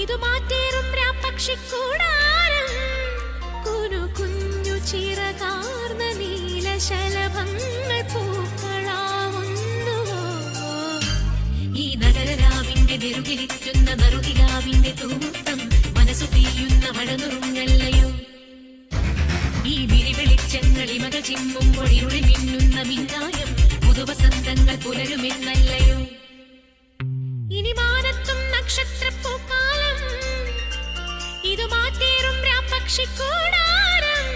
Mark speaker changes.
Speaker 1: ഇതു മാറ്റേറും പക്ഷിക്കൂടാരം കുഞ്ഞു ചിറകാർന്ന നീലശലഭങ്ങൾ പൂക്കളാവുന്നുവോ ഈ നഗരരാവിന്റെ നെറുകിലിറ്റുന്ന നറുകിലാവിന്റെ തൂത്തം മനസ്സു തീയുന്ന മഴനുറുങ്ങല്ലയോ ഈ വിരിവെളിച്ചങ്ങളിമകൾ ചിമ്മുമ്പോൾ ഇരുളി മിന്നുന്ന മിന്നായം പുതുവസന്തങ്ങൾ പുലരുമെന്നല്ലയോ ഇനി മാനത്തും നക്ഷത്രപ്പൂക്കാലം ഇതു മാറ്റേറും പക്ഷിക്കൂടാരം